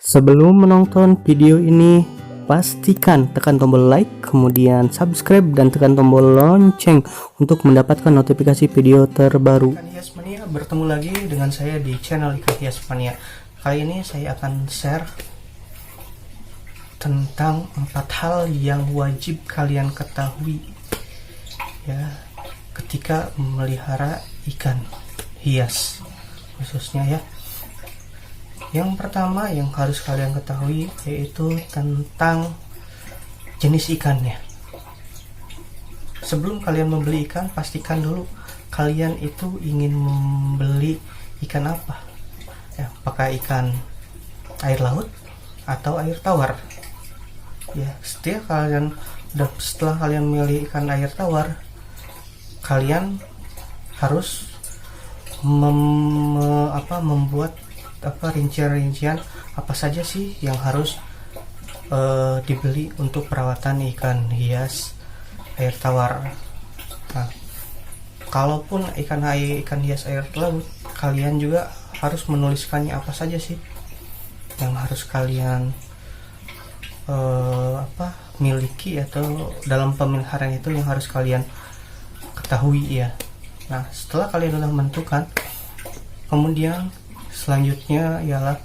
Sebelum menonton video ini, pastikan tekan tombol like, kemudian subscribe dan tekan tombol lonceng untuk mendapatkan notifikasi video terbaru. Ikan Hias Mania, bertemu lagi dengan saya di channel Ikan Hias Mania. Kali ini saya akan share tentang 4 hal yang wajib kalian ketahui ya ketika memelihara ikan hias khususnya ya. Yang pertama yang harus kalian ketahui yaitu tentang jenis ikannya. Sebelum kalian membeli ikan, pastikan dulu kalian itu ingin membeli ikan apa ya, apakah ikan air laut atau air tawar ya. Setelah kalian memilih ikan air tawar, kalian harus membuat rincian-rincian apa saja sih yang harus dibeli untuk perawatan ikan hias air tawar. Nah, kalaupun ikan hias air laut, kalian juga harus menuliskannya apa saja sih yang harus kalian miliki atau dalam pemeliharaan itu yang harus kalian ketahui ya. Nah, setelah kalian sudah menentukan, kemudian selanjutnya ialah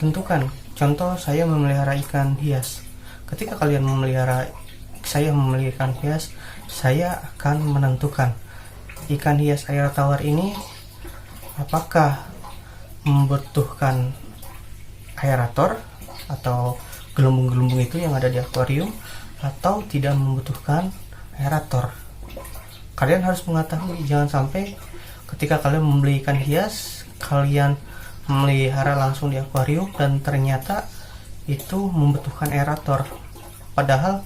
tentukan. Contoh, saya memelihara ikan hias. Ketika kalian saya memelihara ikan hias, saya akan menentukan ikan hias air tawar ini apakah membutuhkan aerator atau gelembung-gelembung itu yang ada di akuarium, atau tidak membutuhkan aerator. Kalian harus mengetahui, jangan sampai ketika kalian membeli ikan hias, kalian memelihara langsung di akuarium dan ternyata itu membutuhkan aerator. Padahal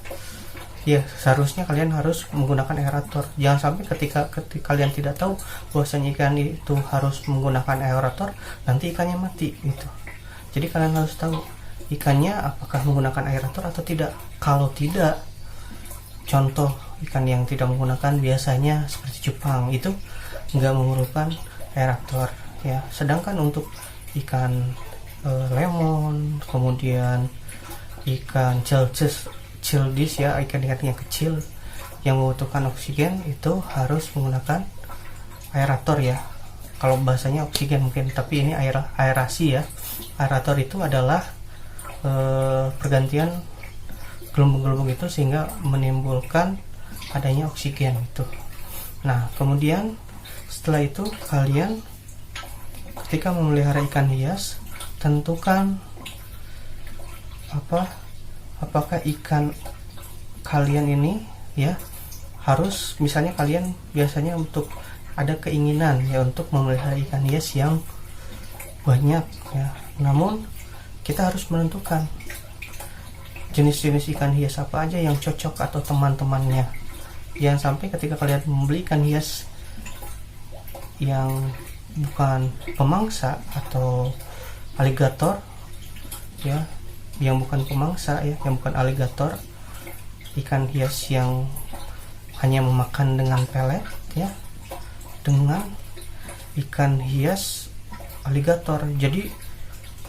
ya seharusnya kalian harus menggunakan aerator. Jangan sampai ketika kalian tidak tahu bahwasanya ikan itu harus menggunakan aerator, nanti ikannya mati gitu. Jadi kalian harus tahu ikannya apakah menggunakan aerator atau tidak. Kalau tidak, contoh ikan yang tidak menggunakan biasanya seperti cupang, itu nggak memerlukan aerator ya. Sedangkan untuk ikan lemon, kemudian ikan cildis ya, ikan-ikan yang kecil yang membutuhkan oksigen, itu harus menggunakan aerator ya. Kalau bahasanya oksigen mungkin, tapi ini aerasi ya. Aerator itu adalah pergantian gelembung-gelembung itu sehingga menimbulkan adanya oksigen itu. Nah, kemudian setelah itu kalian ketika memelihara ikan hias, tentukan apakah ikan kalian ini ya harus, misalnya kalian biasanya untuk ada keinginan ya untuk memelihara ikan hias yang banyak ya. Namun kita harus menentukan jenis-jenis ikan hias apa aja yang cocok atau teman-temannya. Jangan sampai ketika kalian membeli ikan hias yang bukan pemangsa atau aligator ya, yang bukan pemangsa ya, yang bukan aligator, ikan hias yang hanya memakan dengan pelet ya, dengan ikan hias aligator. Jadi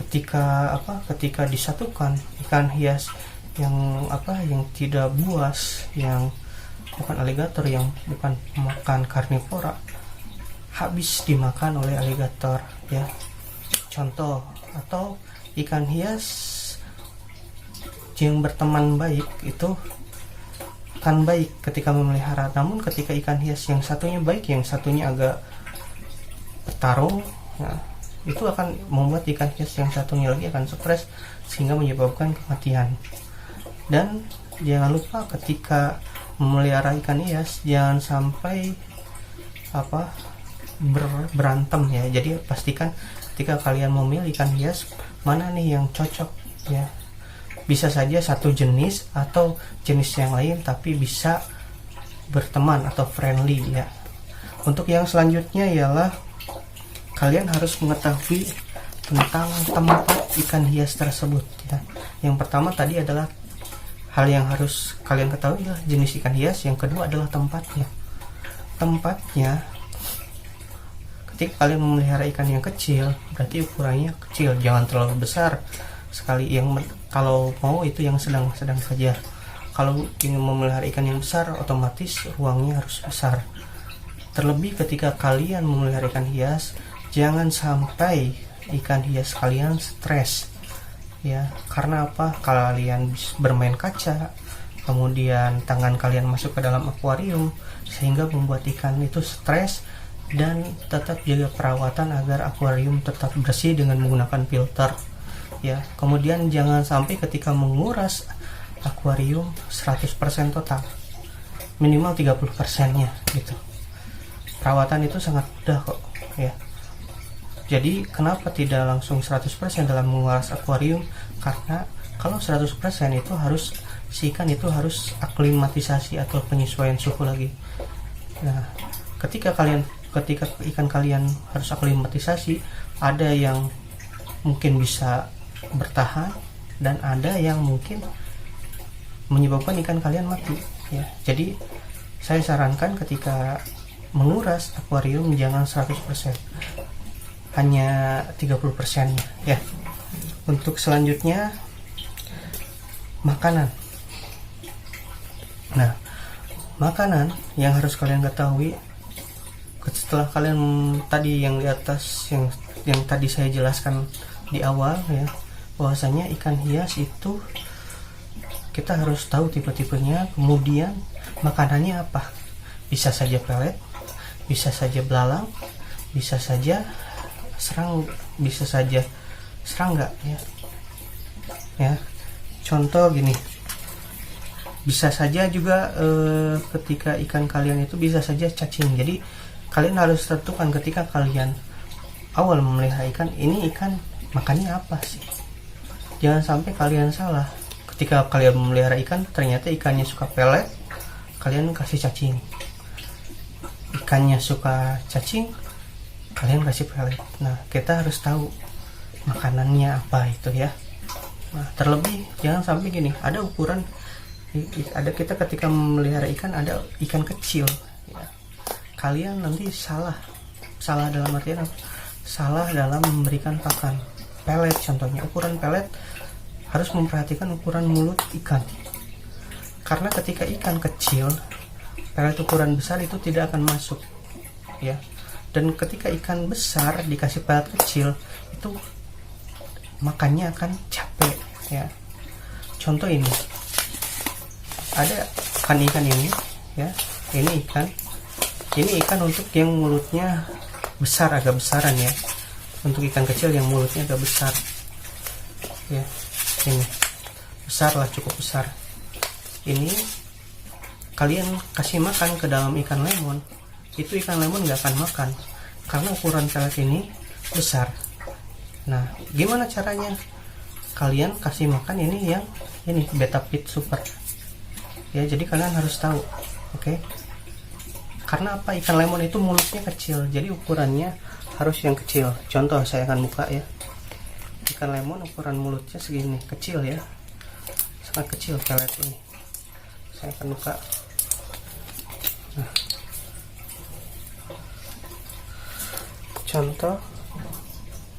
ketika disatukan ikan hias yang tidak buas, yang bukan aligator, yang bukan makan karnivora, habis dimakan oleh aligator ya. Contoh, atau ikan hias yang berteman baik itu akan baik ketika memelihara. Namun ketika ikan hias yang satunya baik, yang satunya agak bertarung ya, itu akan membuat ikan hias yang satunya lagi akan stres sehingga menyebabkan kematian. Dan jangan lupa ketika memelihara ikan hias jangan sampai berantem ya. Jadi pastikan ketika kalian memilih ikan hias, mana nih yang cocok ya. Bisa saja satu jenis atau jenis yang lain, tapi bisa berteman atau friendly ya. Untuk yang selanjutnya ialah kalian harus mengetahui tentang tempat ikan hias tersebut ya. Yang pertama tadi adalah hal yang harus kalian ketahui adalah jenis ikan hias. Yang kedua adalah tempatnya. ketika kalian memelihara ikan yang kecil, berarti ukurannya kecil, jangan terlalu besar sekali. Kalau mau itu yang sedang-sedang saja. Kalau ingin memelihara ikan yang besar, otomatis ruangnya harus besar. Terlebih ketika kalian memelihara ikan hias, jangan sampai ikan hias kalian stres, ya. Karena apa? Kalian bermain kaca, kemudian tangan kalian masuk ke dalam akuarium, sehingga membuat ikan itu stres. Dan tetap jaga perawatan agar akuarium tetap bersih dengan menggunakan filter, ya. Kemudian jangan sampai ketika menguras akuarium 100% total, minimal 30%-nya gitu. Perawatan itu sangat mudah kok, ya. Jadi kenapa tidak langsung 100% dalam menguras akuarium? Karena kalau 100% itu harus si ikan itu harus aklimatisasi atau penyesuaian suhu lagi. Nah, ketika ikan kalian harus aklimatisasi, ada yang mungkin bisa bertahan dan ada yang mungkin menyebabkan ikan kalian mati, ya. Jadi saya sarankan ketika menguras akuarium jangan 100%, hanya 30% ya. Untuk selanjutnya makanan. Nah, makanan yang harus kalian ketahui setelah kalian tadi yang di atas yang tadi saya jelaskan di awal, ya, bahwasanya ikan hias itu kita harus tahu tipe-tipenya, kemudian makanannya apa. Bisa saja pelet, bisa saja belalang, bisa saja serangga, ya. Ya, contoh gini, bisa saja juga ketika ikan kalian itu bisa saja cacing. Jadi kalian harus tentukan ketika kalian awal memelihara ikan, ini ikan makannya apa sih. Jangan sampai kalian salah. Ketika kalian memelihara ikan, ternyata ikannya suka pelet, kalian kasih cacing. Ikannya suka cacing, kalian kasih pelet. Nah, kita harus tahu makanannya apa itu, ya. Nah, terlebih jangan sampai gini, ada ukuran, kita ketika memelihara ikan ada ikan kecil, ya. Kalian nanti salah dalam artian apa? Salah dalam memberikan pakan. Pelet contohnya, ukuran pelet harus memperhatikan ukuran mulut ikan, karena ketika ikan kecil, pelet ukuran besar itu tidak akan masuk, ya. Dan ketika ikan besar dikasih pelet kecil, itu makannya akan capek, ya. Contoh ini, ada ikan ini, ya. Ini ikan untuk yang mulutnya besar, agak besaran, ya. Untuk ikan kecil yang mulutnya agak besar, ya. Ini besar lah, cukup besar. Ini kalian kasih makan ke dalam ikan lemon, itu ikan lemon nggak akan makan karena ukuran pelet ini besar. Nah, gimana caranya? Kalian kasih makan ini Betapit Super, ya. Jadi kalian harus tahu, oke? Karena apa? Ikan lemon itu mulutnya kecil, jadi ukurannya harus yang kecil. Contoh saya akan buka, ya. Ikan lemon ukuran mulutnya segini, kecil, ya, sangat kecil pelet ini. Saya akan buka. Nah, contoh,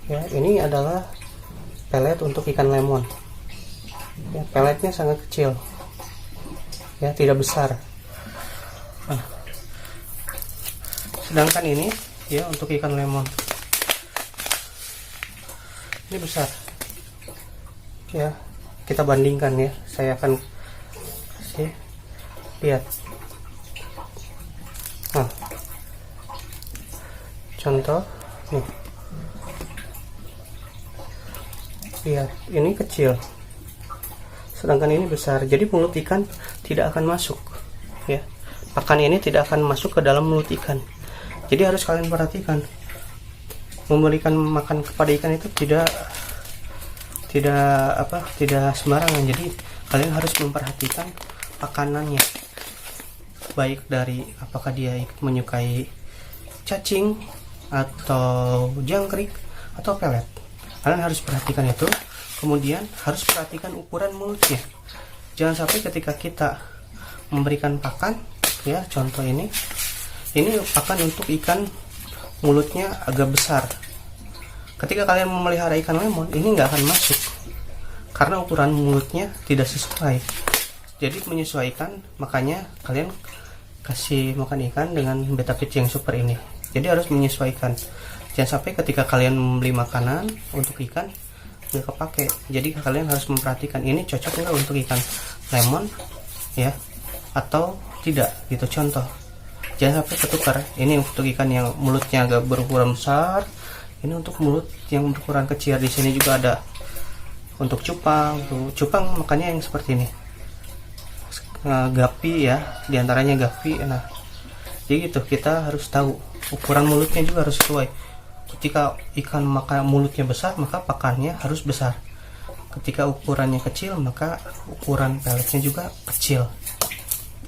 ya, ini adalah pelet untuk ikan lemon, ya. Peletnya sangat kecil, ya, tidak besar. Nah, sedangkan ini, ya, untuk ikan lemon ini besar, ya. Kita bandingkan, ya. Saya akan kasih lihat. Nah, contoh nih, lihat, ini kecil sedangkan ini besar, jadi mulut ikan tidak akan masuk, ya. Pakan ini tidak akan masuk ke dalam mulut ikan. Jadi harus kalian perhatikan, memberikan makan kepada ikan itu tidak sembarangan. Jadi kalian harus memperhatikan pakanannya, baik dari apakah dia menyukai cacing atau jangkrik atau pelet. Kalian harus perhatikan itu. Kemudian harus perhatikan ukuran mulutnya. Jangan sampai ketika kita memberikan pakan, ya, contoh ini pakan untuk ikan mulutnya agak besar. Ketika kalian memelihara ikan lemon, ini nggak akan masuk karena ukuran mulutnya tidak sesuai. Jadi menyesuaikan, makanya kalian kasih makan ikan dengan betta fish yang super ini. Jadi harus menyesuaikan. Jangan sampai ketika kalian membeli makanan untuk ikan nggak kepake. Jadi kalian harus memperhatikan ini cocok nggak untuk ikan lemon ya atau tidak gitu. Contoh, jangan sampai ketukar. Ini untuk ikan yang mulutnya agak berukuran besar, ini untuk mulut yang berukuran kecil. Di sini juga ada untuk cupang. Cupang makanya yang seperti ini. Gapi ya, diantaranya gapi. Nah, jadi gitu, kita harus tahu ukuran mulutnya juga harus sesuai. Ketika ikan maka mulutnya besar, maka pakannya harus besar. Ketika ukurannya kecil, maka ukuran peletnya juga kecil.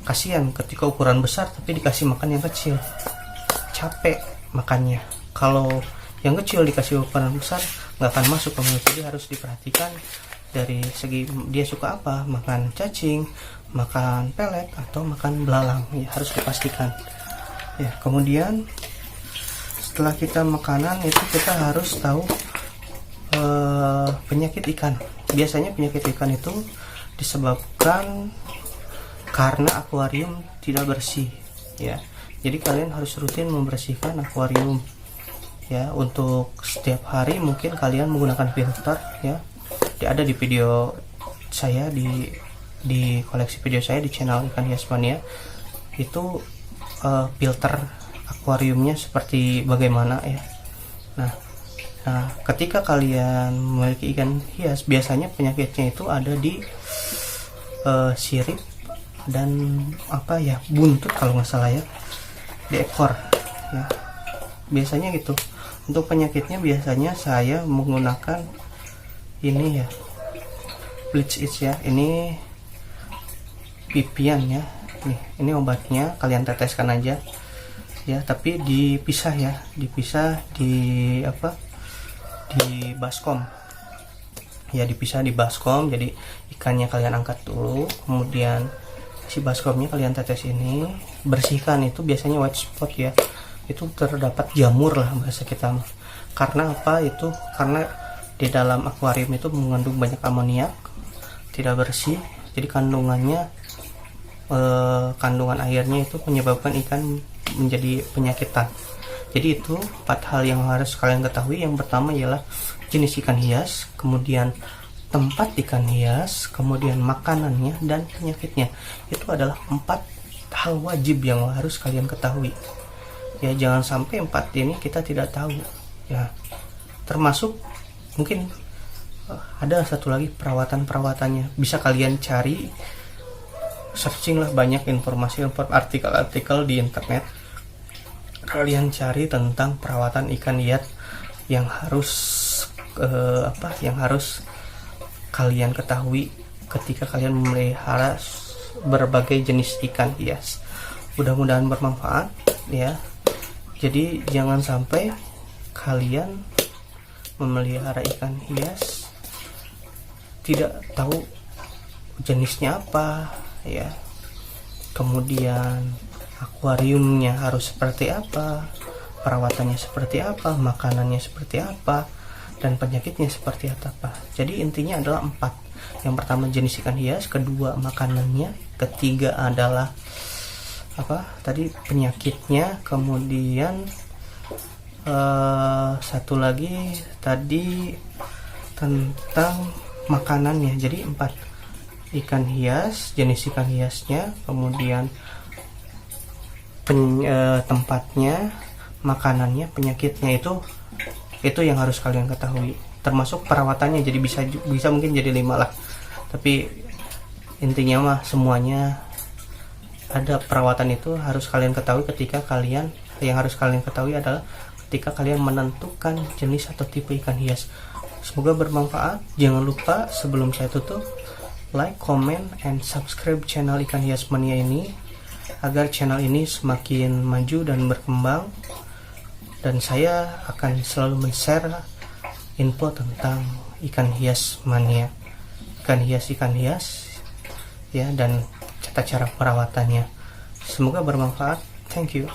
Kasihan ketika ukuran besar tapi dikasih makan yang kecil, capek makannya. Kalau yang kecil dikasih ukuran besar, nggak akan masuk ke mulut. Jadi harus diperhatikan dari segi dia suka apa, makan cacing, makan pelet atau makan belalang ya, harus dipastikan ya. Kemudian setelah kita makanan itu, kita harus tahu penyakit ikan. Biasanya penyakit ikan itu disebabkan karena akuarium tidak bersih ya. Jadi kalian harus rutin membersihkan akuarium ya. Untuk setiap hari mungkin kalian menggunakan filter ya. Ada di video saya, di koleksi video saya di channel Ikan Hias Mania itu filter akuariumnya seperti bagaimana ya. Nah, ketika kalian memiliki ikan hias, biasanya penyakitnya itu ada di sirip dan apa ya, buntut kalau nggak salah ya, di ekor ya. Biasanya gitu. Untuk penyakitnya biasanya saya menggunakan ini ya, bleach it ya. Ini pipian ya. Ini obatnya, kalian teteskan aja ya, tapi dipisah ya, dipisah di apa, di baskom ya, dipisah di baskom. Jadi ikannya kalian angkat dulu, kemudian si baskomnya kalian tetes ini, bersihkan. Itu biasanya white spot ya, itu terdapat jamur lah bahasa kita. Karena apa itu? Karena di dalam akuarium itu mengandung banyak amoniak, tidak bersih. Jadi kandungan airnya itu menyebabkan ikan menjadi penyakitan. Jadi itu 4 hal yang harus kalian ketahui. Yang pertama ialah jenis ikan hias, kemudian tempat ikan hias, kemudian makanannya dan penyakitnya. Itu adalah 4 hal wajib yang harus kalian ketahui ya. Jangan sampai 4 ini kita tidak tahu ya. Termasuk mungkin ada satu lagi, perawatannya bisa kalian cari, searching lah, banyak informasi, artikel-artikel di internet. Kalian cari tentang perawatan ikan hias yang harus yang harus kalian ketahui ketika kalian memelihara berbagai jenis ikan hias. Mudah-mudahan bermanfaat ya. Jadi jangan sampai kalian memelihara ikan hias tidak tahu jenisnya apa ya, kemudian akuariumnya harus seperti apa, perawatannya seperti apa, makanannya seperti apa, dan penyakitnya seperti apa. Jadi intinya adalah 4. Yang pertama jenis ikan hias, kedua makanannya, ketiga adalah apa tadi, penyakitnya, kemudian satu lagi tadi tentang makanannya. Jadi 4, ikan hias, jenis ikan hiasnya, kemudian tempatnya, makanannya, penyakitnya. Itu yang harus kalian ketahui, termasuk perawatannya. Jadi bisa mungkin jadi 5 lah, tapi intinya mah semuanya ada perawatan. Itu harus kalian ketahui ketika kalian, yang harus kalian ketahui adalah ketika kalian menentukan jenis atau tipe ikan hias. Semoga bermanfaat. Jangan lupa sebelum saya tutup, like, comment, and subscribe channel Ikan Hias Mania ini agar channel ini semakin maju dan berkembang, dan saya akan selalu men-share info tentang Ikan Hias Mania, ikan hias ya, dan tata cara perawatannya. Semoga bermanfaat. Thank you.